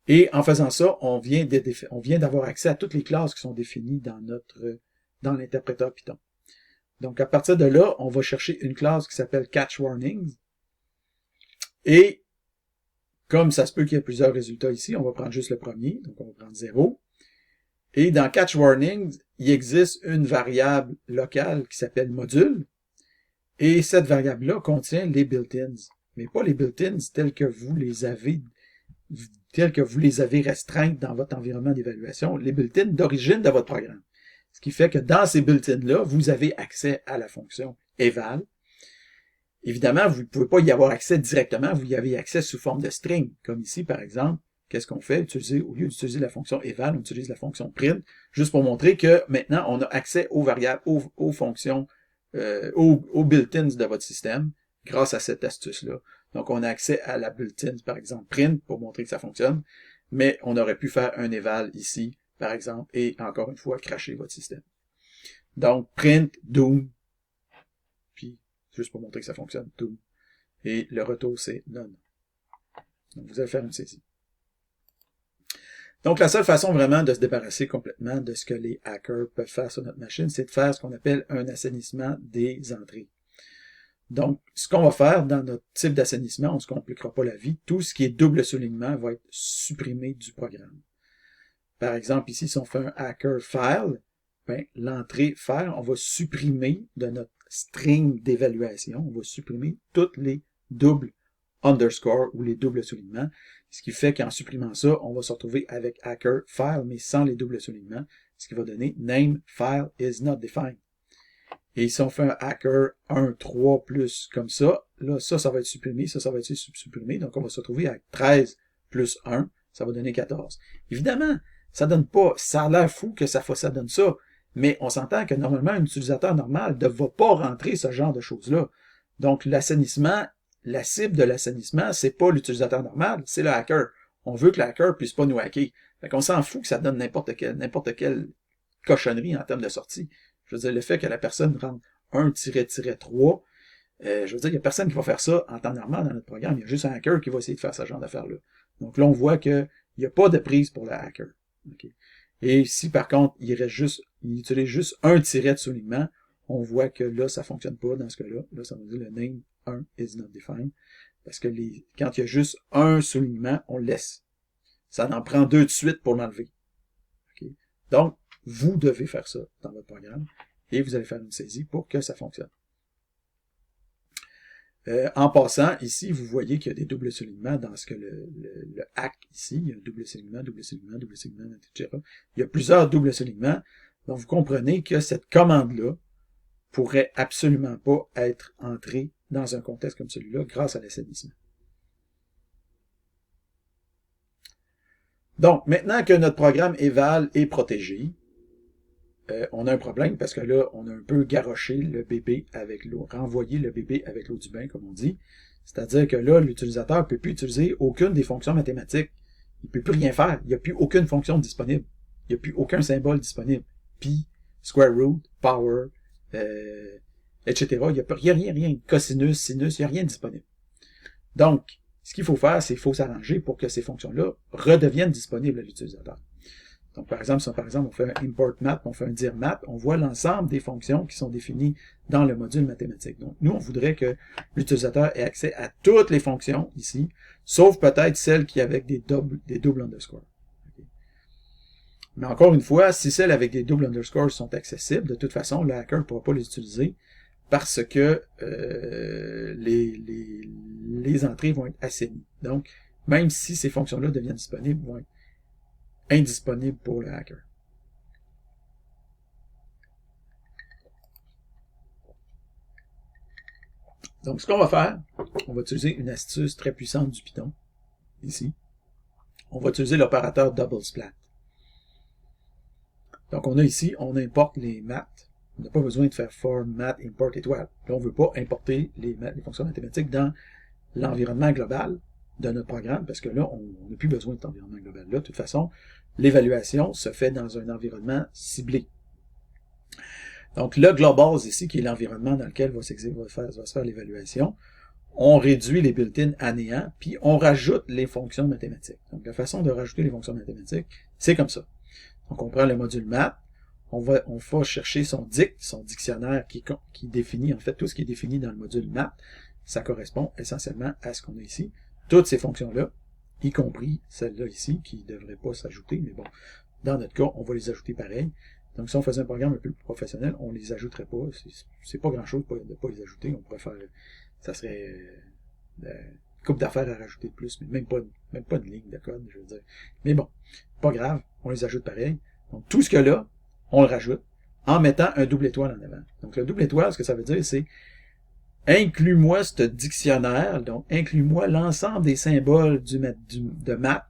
Et en faisant ça, on vient d'avoir accès à toutes les classes qui sont définies dans l'interpréteur Python. Donc à partir de là, on va chercher une classe qui s'appelle catch warnings. Et comme ça se peut qu'il y ait plusieurs résultats ici, on va prendre juste le premier. Donc on va prendre 0. Et dans catch warnings, il existe une variable locale qui s'appelle module. Et cette variable-là contient les built-ins. Mais pas les built-ins tels que vous les avez restreintes dans votre environnement d'évaluation, les built-ins d'origine de votre programme. Ce qui fait que dans ces built-ins-là, vous avez accès à la fonction eval. Évidemment, vous ne pouvez pas y avoir accès directement, vous y avez accès sous forme de string, comme ici, par exemple. Qu'est-ce qu'on fait? Au lieu d'utiliser la fonction eval, on utilise la fonction print, juste pour montrer que maintenant, on a accès aux variables, aux fonctions, aux built-ins de votre système, grâce à cette astuce-là. Donc, on a accès à la built-in, par exemple, print, pour montrer que ça fonctionne, mais on aurait pu faire un eval ici, par exemple, et encore une fois, cracher votre système. Donc, print, doom, puis, juste pour montrer que ça fonctionne, doom. Et le retour, c'est none. Donc, vous allez faire une saisie. Donc, la seule façon vraiment de se débarrasser complètement de ce que les hackers peuvent faire sur notre machine, c'est de faire ce qu'on appelle un assainissement des entrées. Donc, ce qu'on va faire dans notre type d'assainissement, on ne se compliquera pas la vie, tout ce qui est double soulignement va être supprimé du programme. Par exemple, ici, si on fait un hacker file, ben, l'entrée file, on va supprimer de notre string d'évaluation, on va supprimer toutes les doubles underscore ou les doubles soulignements, ce qui fait qu'en supprimant ça, on va se retrouver avec hacker file, mais sans les doubles soulignements, ce qui va donner name file is not defined. Et si on fait un hacker 1, 3 plus comme ça, là, ça va être supprimé, ça va être supprimé, donc on va se retrouver avec 13 plus 1, ça va donner 14. Évidemment, ça donne pas, ça a l'air fou que ça donne ça, mais on s'entend que normalement, un utilisateur normal ne va pas rentrer ce genre de choses-là. Donc, l'assainissement, la cible de l'assainissement, c'est pas l'utilisateur normal, c'est le hacker. On veut que le hacker puisse pas nous hacker. Fait qu'on s'en fout que ça donne n'importe quelle cochonnerie en termes de sortie. Je veux dire, le fait que la personne rentre 1-3, je veux dire, il n'y a personne qui va faire ça en temps normal dans notre programme. Il y a juste un hacker qui va essayer de faire ce genre d'affaires-là. Donc là, on voit qu'il n'y a pas de prise pour le hacker. Okay. Et si par contre, il utilise juste un tiret de soulignement, on voit que là, ça ne fonctionne pas dans ce cas-là. Là, ça veut dire le name 1 is not defined. Parce que quand il y a juste un soulignement, on le laisse. Ça en prend 2 de suite pour l'enlever. Okay. Donc, vous devez faire ça dans votre programme et vous allez faire une saisie pour que ça fonctionne. En passant, ici, vous voyez qu'il y a des doubles soulignements dans ce que le hack ici. Il y a un double soulignement, etc. Il y a plusieurs doubles soulignements. Donc, vous comprenez que cette commande-là pourrait absolument pas être entrée dans un contexte comme celui-là grâce à l'assainissement. Donc, maintenant que notre programme eval est protégé, on a un problème parce que là, on a un peu garoché le bébé avec l'eau, renvoyé le bébé avec l'eau du bain, comme on dit. C'est-à-dire que là, l'utilisateur ne peut plus utiliser aucune des fonctions mathématiques. Il ne peut plus rien faire. Il n'y a plus aucune fonction disponible. Il n'y a plus aucun symbole disponible. Pi, square root, power, etc. Il n'y a rien. Cosinus, sinus, il n'y a rien disponible. Donc, ce qu'il faut faire, c'est qu'il faut s'arranger pour que ces fonctions-là redeviennent disponibles à l'utilisateur. Donc, par exemple, si on fait un import math, on fait un dir math, on voit l'ensemble des fonctions qui sont définies dans le module mathématique. Donc, nous, on voudrait que l'utilisateur ait accès à toutes les fonctions ici, sauf peut-être celles qui avec des doubles underscores. Okay. Mais encore une fois, si celles avec des doubles underscores sont accessibles, de toute façon, le hacker ne pourra pas les utiliser parce que les entrées vont être assainies. Donc, même si ces fonctions-là deviennent disponibles, vont être indisponible pour le hacker. Donc, ce qu'on va faire, on va utiliser une astuce très puissante du Python, ici. On va utiliser l'opérateur double splat. Donc, on a ici, on importe les maths. On n'a pas besoin de faire for math import étoile. Là, on ne veut pas importer les fonctions mathématiques dans l'environnement global de notre programme, parce que là, on n'a plus besoin de cet environnement global-là. De toute façon, l'évaluation se fait dans un environnement ciblé. Donc, le globals ici, qui est l'environnement dans lequel va se faire l'évaluation, on réduit les built-in à néant, puis on rajoute les fonctions mathématiques. Donc, la façon de rajouter les fonctions mathématiques, c'est comme ça. Donc, on prend le module math, on va chercher son dictionnaire qui définit, en fait, tout ce qui est défini dans le module math. Ça correspond essentiellement à ce qu'on a ici. Toutes ces fonctions-là, y compris celle-là ici, qui ne devrait pas s'ajouter, mais bon, dans notre cas, on va les ajouter pareil. Donc, si on faisait un programme un peu plus professionnel, on ne les ajouterait pas. C'est pas grand-chose de ne pas les ajouter. On pourrait faire, ça serait une couple d'affaires à rajouter de plus, mais même pas une ligne de code, je veux dire. Mais bon, pas grave, on les ajoute pareil. Donc, tout ce que là, on le rajoute en mettant un double étoile en avant. Donc, le double étoile, ce que ça veut dire, c'est, inclus-moi ce dictionnaire, donc inclus-moi l'ensemble des symboles de maths,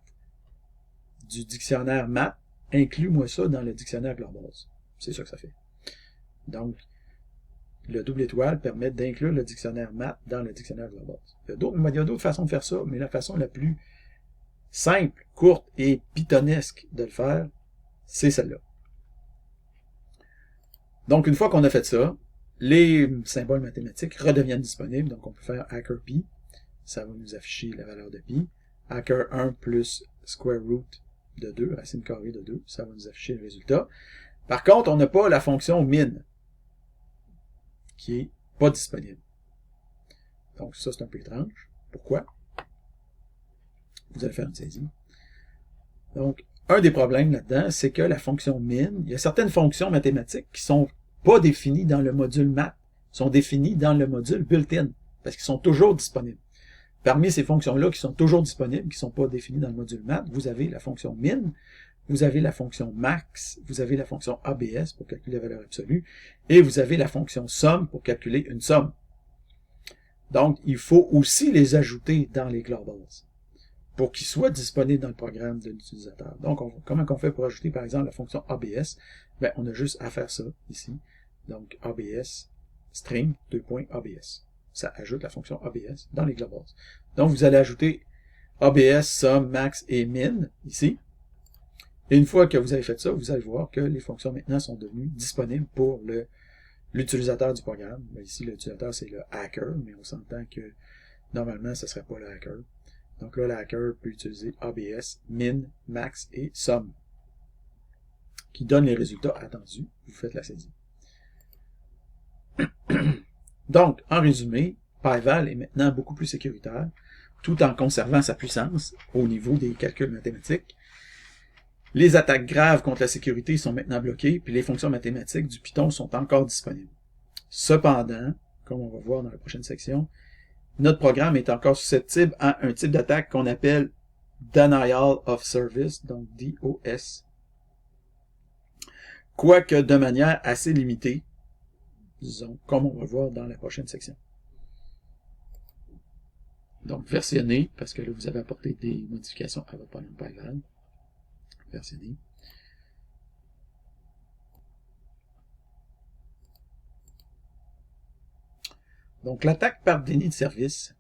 du dictionnaire maths, inclus-moi ça dans le dictionnaire Globals. C'est ça que ça fait. Donc, le double étoile permet d'inclure le dictionnaire maths dans le dictionnaire Globals. Il y a d'autres façons de faire ça, mais la façon la plus simple, courte et pythonesque de le faire, c'est celle-là. Donc, une fois qu'on a fait ça, les symboles mathématiques redeviennent disponibles. Donc, on peut faire hacker pi. Ça va nous afficher la valeur de pi. Hacker 1 plus square root de 2, racine carrée de 2. Ça va nous afficher le résultat. Par contre, on n'a pas la fonction min, qui est pas disponible. Donc, ça, c'est un peu étrange. Pourquoi? Vous allez faire une saisie. Donc, un des problèmes là-dedans, c'est que la fonction min, il y a certaines fonctions mathématiques qui sont pas définies dans le module math, sont définies dans le module built-in, parce qu'ils sont toujours disponibles. Parmi ces fonctions-là qui sont toujours disponibles, qui ne sont pas définies dans le module math, vous avez la fonction min, vous avez la fonction max, vous avez la fonction ABS pour calculer la valeur absolue, et vous avez la fonction somme pour calculer une somme. Donc, il faut aussi les ajouter dans les globals pour qu'ils soient disponibles dans le programme de l'utilisateur. Donc, comment on fait pour ajouter, par exemple, la fonction ABS? Ben, on a juste à faire ça ici. Donc, ABS, string, :ABS. Ça ajoute la fonction ABS dans les globals. Donc, vous allez ajouter ABS, somme, max et min, ici. Et une fois que vous avez fait ça, vous allez voir que les fonctions maintenant sont devenues disponibles pour l'utilisateur du programme. Ben, ici, l'utilisateur, c'est le hacker, mais on s'entend que normalement, ce ne serait pas le hacker. Donc là, le hacker peut utiliser ABS, min, max et somme, qui donne les résultats attendus. Vous faites la saisie. Donc, en résumé, PyVal est maintenant beaucoup plus sécuritaire, tout en conservant sa puissance au niveau des calculs mathématiques. Les attaques graves contre la sécurité sont maintenant bloquées, puis les fonctions mathématiques du Python sont encore disponibles. Cependant, comme on va voir dans la prochaine section, notre programme est encore susceptible à un type d'attaque qu'on appelle Denial of Service, donc DOS, quoique de manière assez limitée, disons, comme on va voir dans la prochaine section. Donc, versionner, parce que là, vous avez apporté des modifications à votre programme PyVal. Versionner. Donc, l'attaque par déni de service.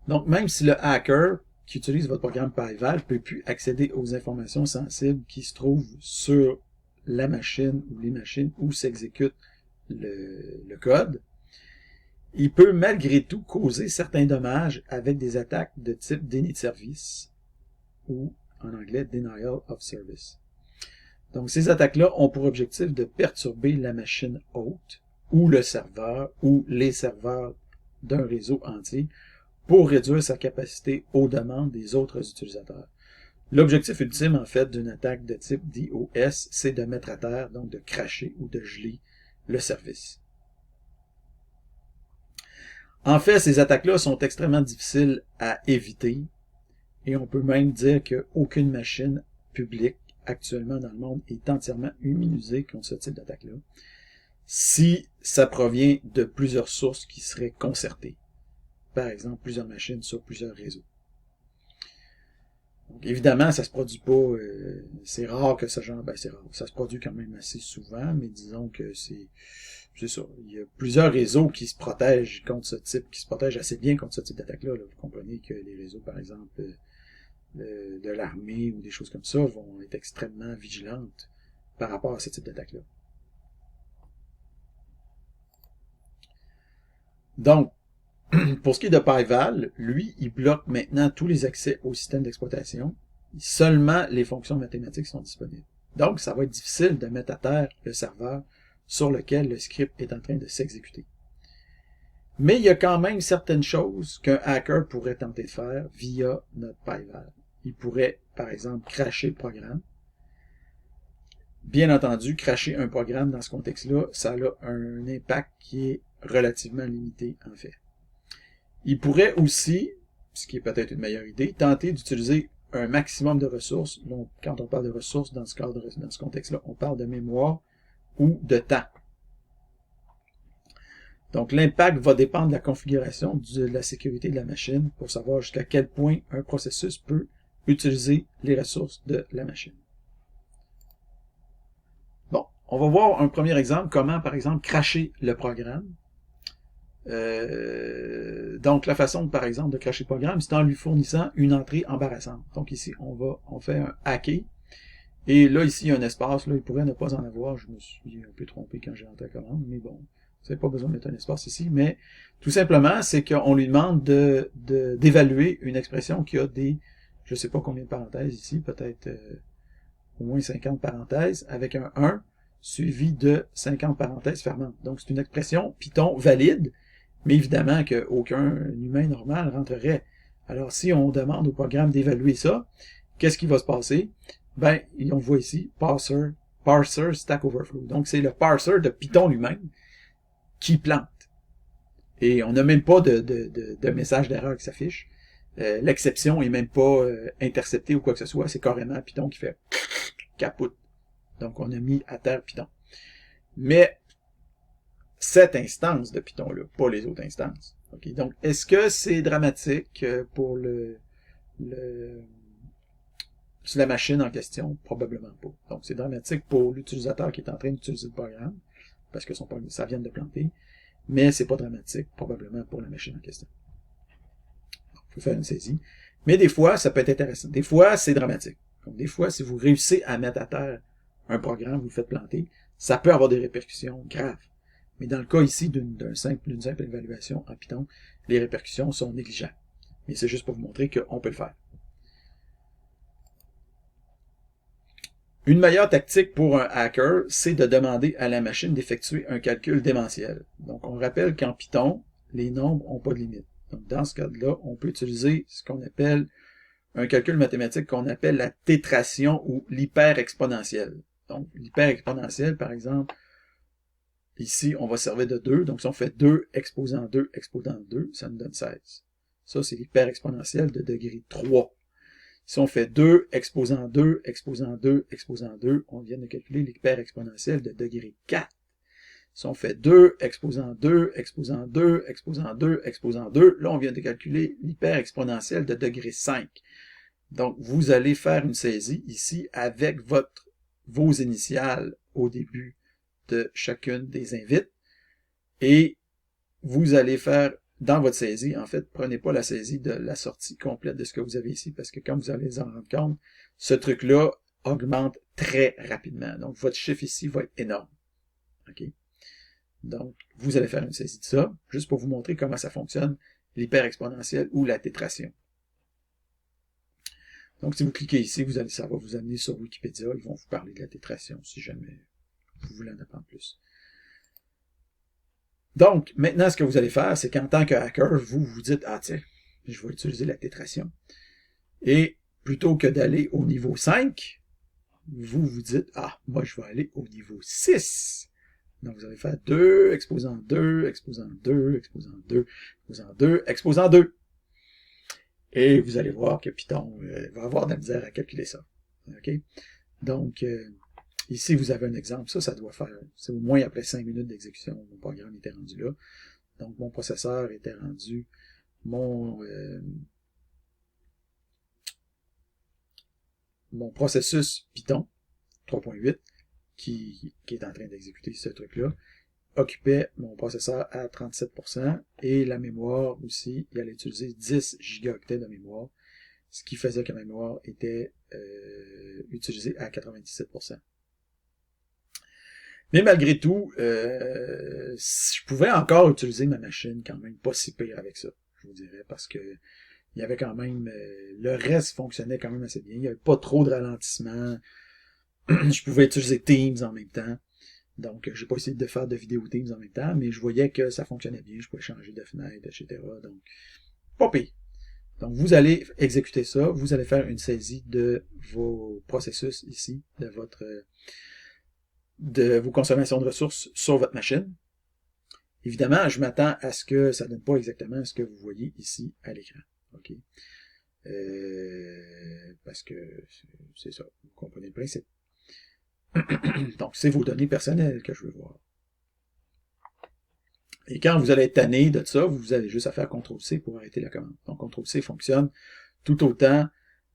Donc, même si le hacker qui utilise votre programme PyVal ne peut plus accéder aux informations sensibles qui se trouvent sur la machine ou les machines où s'exécute le code, il peut malgré tout causer certains dommages avec des attaques de type déni de service ou, en anglais, Denial of Service. Donc, ces attaques-là ont pour objectif de perturber la machine hôte ou le serveur ou les serveurs d'un réseau entier pour réduire sa capacité aux demandes des autres utilisateurs. L'objectif ultime, en fait, d'une attaque de type DOS, c'est de mettre à terre, donc de crasher ou de geler le service. En fait, ces attaques-là sont extrêmement difficiles à éviter et on peut même dire qu'aucune machine publique actuellement dans le monde est entièrement immunisée contre ce type d'attaque-là si ça provient de plusieurs sources qui seraient concertées. Par exemple, plusieurs machines sur plusieurs réseaux. Donc, évidemment, ça se produit pas, c'est rare que ce genre, c'est rare, ça se produit quand même assez souvent, mais disons que c'est ça, il y a plusieurs réseaux qui se protègent contre ce type, qui se protègent assez bien contre ce type d'attaque-là. Vous comprenez que les réseaux, par exemple, de l'armée ou des choses comme ça, vont être extrêmement vigilantes par rapport à ce type d'attaque-là. Donc, pour ce qui est de PyVal, lui, il bloque maintenant tous les accès au système d'exploitation. Seulement les fonctions mathématiques sont disponibles. Donc, ça va être difficile de mettre à terre le serveur sur lequel le script est en train de s'exécuter. Mais il y a quand même certaines choses qu'un hacker pourrait tenter de faire via notre PyVal. Il pourrait, par exemple, crasher le programme. Bien entendu, crasher un programme dans ce contexte-là, ça a un impact qui est relativement limité, en fait. Il pourrait aussi, ce qui est peut-être une meilleure idée, tenter d'utiliser un maximum de ressources. Donc, quand on parle de ressources dans ce contexte-là, on parle de mémoire ou de temps. Donc, l'impact va dépendre de la configuration de la sécurité de la machine pour savoir jusqu'à quel point un processus peut utiliser les ressources de la machine. Bon, on va voir un premier exemple, comment, par exemple, crasher le programme. Donc, la façon, par exemple, de crasher le programme, c'est en lui fournissant une entrée embarrassante. Donc, ici, on fait un hacker. Et là, ici, il y a un espace, là, il pourrait ne pas en avoir. Je me suis un peu trompé quand j'ai entré la commande, mais bon, vous n'avez pas besoin de mettre un espace ici. Mais tout simplement, c'est qu'on lui demande d'évaluer une expression qui a des, je ne sais pas combien de parenthèses ici, peut-être au moins 50 parenthèses, avec un 1 suivi de 50 parenthèses fermantes. Donc, c'est une expression Python valide, mais évidemment qu'aucun humain normal rentrerait. Alors, si on demande au programme d'évaluer ça, qu'est-ce qui va se passer? Ben, on voit ici, parser Stack Overflow. Donc, c'est le parser de Python lui-même qui plante. Et on n'a même pas de message d'erreur qui s'affiche. L'exception est même pas interceptée ou quoi que ce soit. C'est carrément Python qui fait capote. Donc, on a mis à terre Python. Mais, cette instance de Python-là, pas les autres instances. Okay? Donc, est-ce que c'est dramatique pour sur la machine en question? Probablement pas. Donc, c'est dramatique pour l'utilisateur qui est en train d'utiliser le programme, parce que ça vient de planter, mais c'est pas dramatique, probablement, pour la machine en question. Donc, il faut faire une saisie. Mais des fois, ça peut être intéressant. Des fois, c'est dramatique. Donc, des fois, si vous réussissez à mettre à terre un programme, vous le faites planter, ça peut avoir des répercussions graves. Mais dans le cas ici d'une simple évaluation en Python, les répercussions sont négligeables. Mais c'est juste pour vous montrer qu'on peut le faire. Une meilleure tactique pour un hacker, c'est de demander à la machine d'effectuer un calcul démentiel. Donc, on rappelle qu'en Python, les nombres n'ont pas de limite. Donc, dans ce cas-là, on peut utiliser ce qu'on appelle un calcul mathématique qu'on appelle la tétration ou l'hyperexponentielle. Donc, l'hyperexponentielle, par exemple, ici, on va servir de 2. Donc, si on fait 2 exposant 2 exposant 2, ça nous donne 16. Ça, c'est l'hyperexponentielle de degré 3. Si on fait 2 exposant 2 exposant 2 exposant 2, on vient de calculer l'hyperexponentielle de degré 4. Si on fait 2 exposant 2 exposant 2 exposant 2 exposant 2, là, on vient de calculer l'hyperexponentielle de degré 5. Donc, vous allez faire une saisie ici avec vos initiales au début de chacune des invites. Et vous allez faire, dans votre saisie, en fait, prenez pas la saisie de la sortie complète de ce que vous avez ici, parce que comme vous allez en rendre compte, ce truc-là augmente très rapidement. Donc, votre chiffre ici va être énorme. OK? Donc, vous allez faire une saisie de ça, juste pour vous montrer comment ça fonctionne, l'hyperexponentielle ou la tétration. Donc, si vous cliquez ici, ça va vous amener sur Wikipédia. Ils vont vous parler de la tétration, si jamais vous voulez en apprendre plus. Donc, maintenant, ce que vous allez faire, c'est qu'en tant que hacker, vous vous dites, ah tiens, je vais utiliser la tétration. Et plutôt que d'aller au niveau 5, vous vous dites, ah, moi, je vais aller au niveau 6. Donc, vous allez faire 2, exposant 2, exposant 2, exposant 2, exposant 2, exposant 2. Et vous allez voir que Python va avoir de la misère à calculer ça. OK? Donc, ici, vous avez un exemple. Ça doit faire, c'est au moins après 5 minutes d'exécution. Mon programme était rendu là. Donc, mon processeur était rendu, mon processus Python 3.8, qui est en train d'exécuter ce truc-là, occupait mon processeur à 37%, et la mémoire aussi, il allait utiliser 10 gigaoctets de mémoire, ce qui faisait que ma mémoire était utilisée à 97%. Mais malgré tout, je pouvais encore utiliser ma machine quand même pas si pire avec ça, je vous dirais, parce que il y avait quand même, le reste fonctionnait quand même assez bien, il n'y avait pas trop de ralentissement, je pouvais utiliser Teams en même temps. Donc, j'ai pas essayé de faire de vidéo Teams en même temps, mais je voyais que ça fonctionnait bien, je pouvais changer de fenêtre, etc. Donc, pas pire. Donc, vous allez exécuter ça, vous allez faire une saisie de vos processus ici, de vos consommations de ressources sur votre machine. Évidemment, je m'attends à ce que ça ne donne pas exactement ce que vous voyez ici à l'écran. OK? Parce que c'est ça, vous comprenez le principe. Donc, c'est vos données personnelles que je veux voir. Et quand vous allez être tanné de ça, vous avez juste à faire CTRL-C pour arrêter la commande. Donc CTRL-C fonctionne tout autant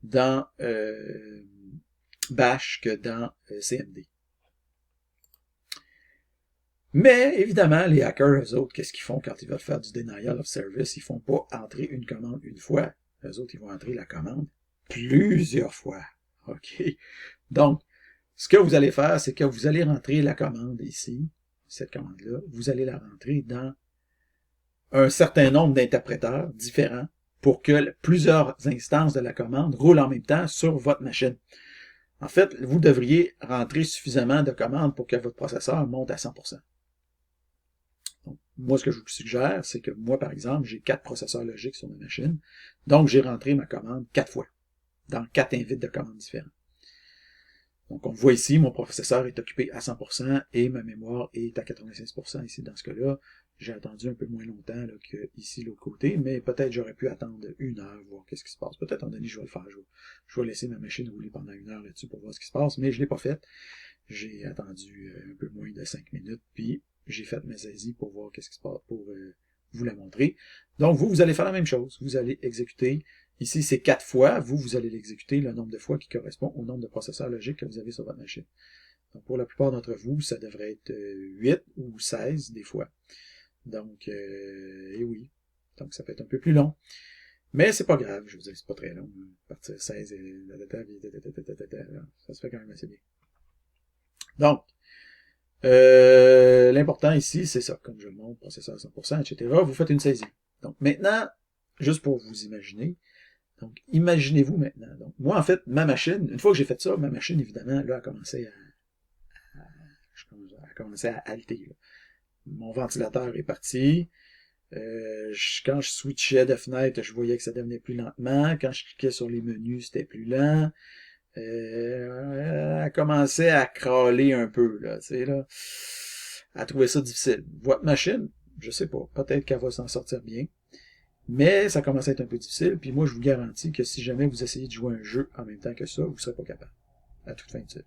dans Bash que dans CMD. Mais, évidemment, les hackers, eux autres, qu'est-ce qu'ils font quand ils veulent faire du denial of service? Ils font pas entrer une commande une fois. Eux autres, ils vont entrer la commande plusieurs fois. OK? Donc, ce que vous allez faire, c'est que vous allez rentrer la commande ici, cette commande-là, vous allez la rentrer dans un certain nombre d'interpréteurs différents pour que plusieurs instances de la commande roulent en même temps sur votre machine. En fait, vous devriez rentrer suffisamment de commandes pour que votre processeur monte à 100%. Donc, moi, ce que je vous suggère, c'est que moi, par exemple, j'ai 4 processeurs logiques sur ma machine. Donc, j'ai rentré ma commande 4 fois, dans 4 invites de commandes différents. Donc, on voit ici, mon processeur est occupé à 100% et ma mémoire est à 96% ici dans ce cas-là. J'ai attendu un peu moins longtemps là, que ici l'autre côté, mais peut-être j'aurais pu attendre 1 heure, voir qu'est-ce qui se passe. Peut-être en donné, je vais le faire. Je vais laisser ma machine rouler pendant 1 heure là-dessus pour voir ce qui se passe, mais je ne l'ai pas fait. J'ai attendu un peu moins de 5 minutes, puis j'ai fait mes saisies pour voir qu'est-ce qui se passe, pour vous la montrer. Donc, vous allez faire la même chose. Vous allez exécuter. Ici, c'est 4 fois. Vous allez l'exécuter le nombre de fois qui correspond au nombre de processeurs logiques que vous avez sur votre machine. Donc, pour la plupart d'entre vous, ça devrait être 8 ou 16 des fois. Donc, et oui. Donc, ça peut être un peu plus long. Mais c'est pas grave. Je vous dis, c'est pas très long. Partir 16 et ça se fait quand même assez bien. Donc, l'important ici, c'est ça. Comme je le montre, processeur 100%, etc. Vous faites une saisie. Donc, maintenant, juste pour vous imaginer, donc, imaginez-vous maintenant. Donc, moi, en fait, ma machine, une fois que j'ai fait ça, ma machine, évidemment, là, a commencé à halter. Là. Mon ventilateur est parti. Quand je switchais de fenêtre, je voyais que ça devenait plus lentement. Quand je cliquais sur les menus, c'était plus lent. Elle commençait à crawler un peu, là, tu sais, là. À trouver ça difficile. Votre machine, je sais pas, peut-être qu'elle va s'en sortir bien. Mais ça commence à être un peu difficile, puis moi je vous garantis que si jamais vous essayez de jouer un jeu en même temps que ça, vous ne serez pas capable. À toute fin utile.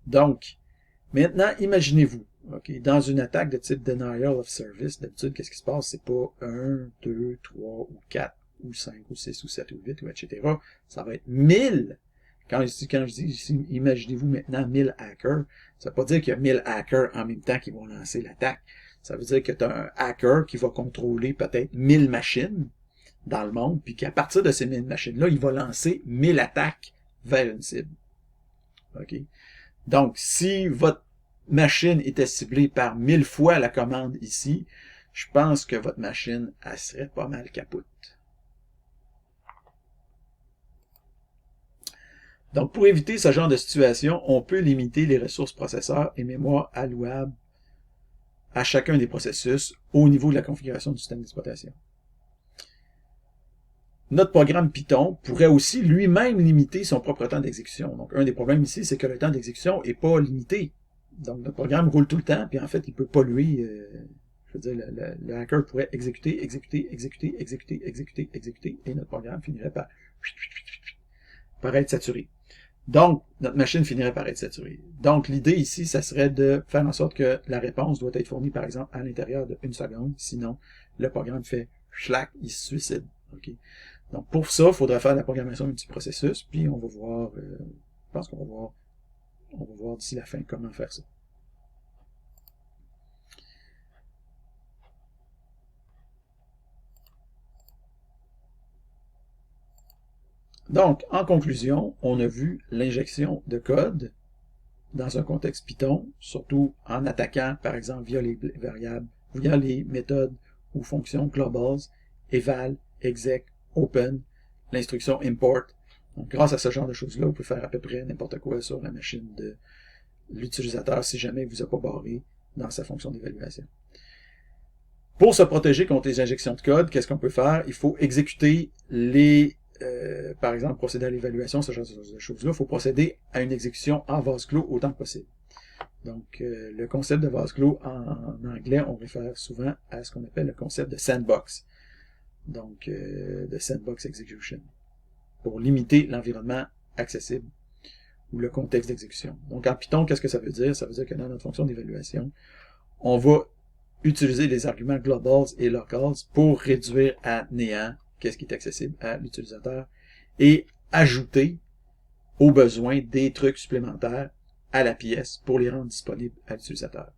Donc, maintenant, imaginez-vous, okay, dans une attaque de type Denial of Service, d'habitude, qu'est-ce qui se passe? C'est pas 1, 2, 3, ou 4, ou 5, ou 6, ou 7, ou 8, ou etc. Ça va être 1000. Quand je dis ici, imaginez-vous maintenant 1000 hackers, ça ne veut pas dire qu'il y a 1000 hackers en même temps qui vont lancer l'attaque. Ça veut dire que tu as un hacker qui va contrôler peut-être 1000 machines dans le monde, puis qu'à partir de ces 1000 machines-là, il va lancer 1000 attaques vers une cible. OK? Donc, si votre machine était ciblée par 1000 fois la commande ici, je pense que votre machine, elle serait pas mal capote. Donc, pour éviter ce genre de situation, on peut limiter les ressources processeurs et mémoire allouables à chacun des processus au niveau de la configuration du système d'exploitation. Notre programme Python pourrait aussi lui-même limiter son propre temps d'exécution. Donc, un des problèmes ici, c'est que le temps d'exécution n'est pas limité. Donc, notre programme roule tout le temps, puis en fait, il peut polluer. Je veux dire, le hacker pourrait exécuter, et notre programme finirait par être saturé. Donc, notre machine finirait par être saturée. Donc, l'idée ici, ça serait de faire en sorte que la réponse doit être fournie, par exemple, à l'intérieur de 1 seconde. Sinon, le programme fait schlack, il se suicide. Okay? Donc, pour ça, il faudrait faire la programmation multiprocessus, puis on va voir, je pense qu'on va voir d'ici la fin comment faire ça. Donc, en conclusion, on a vu l'injection de code dans un contexte Python, surtout en attaquant, par exemple, via les variables, via les méthodes ou fonctions globals, eval, exec, open, l'instruction import. Donc, grâce à ce genre de choses-là, vous pouvez faire à peu près n'importe quoi sur la machine de l'utilisateur si jamais il ne vous a pas barré dans sa fonction d'évaluation. Pour se protéger contre les injections de code, qu'est-ce qu'on peut faire? Il faut exécuter les par exemple, procéder à l'évaluation, ce genre de choses-là, il faut procéder à une exécution en vase clos autant que possible. Donc, le concept de vase clos, en anglais, on réfère souvent à ce qu'on appelle le concept de sandbox. Donc, de sandbox execution, pour limiter l'environnement accessible ou le contexte d'exécution. Donc, en Python, qu'est-ce que ça veut dire? Ça veut dire que dans notre fonction d'évaluation, on va utiliser les arguments globals et locals pour réduire à néant qu'est-ce qui est accessible à l'utilisateur et ajouter au besoin des trucs supplémentaires à la pièce pour les rendre disponibles à l'utilisateur.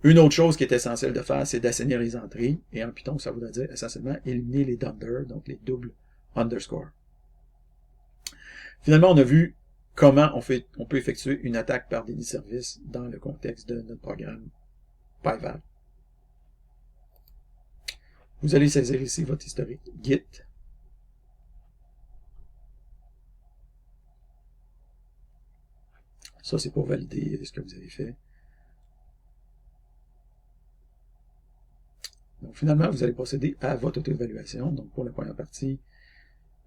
Une autre chose qui est essentielle de faire, c'est d'assainir les entrées, et en Python, ça voudrait dire essentiellement éliminer les dunder, donc les doubles underscore. Finalement, on a vu comment on peut effectuer une attaque par déni de service dans le contexte de notre programme PyVal. Vous allez saisir ici votre historique Git. Ça, c'est pour valider ce que vous avez fait. Donc, finalement, vous allez procéder à votre auto-évaluation. Donc, pour la première partie,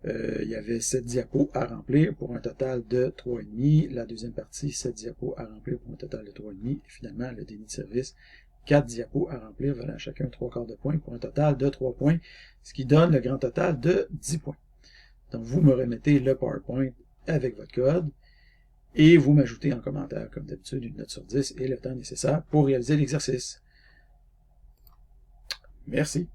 il y avait 7 diapos à remplir pour un total de 3,5. La deuxième partie, 7 diapos à remplir pour un total de 3,5. Et finalement, le déni de service, 4 diapos à remplir, valant chacun 3/4 de points pour un total de 3 points, ce qui donne le grand total de 10 points. Donc, vous me remettez le PowerPoint avec votre code et vous m'ajoutez en commentaire, comme d'habitude, une note sur 10 et le temps nécessaire pour réaliser l'exercice. Merci.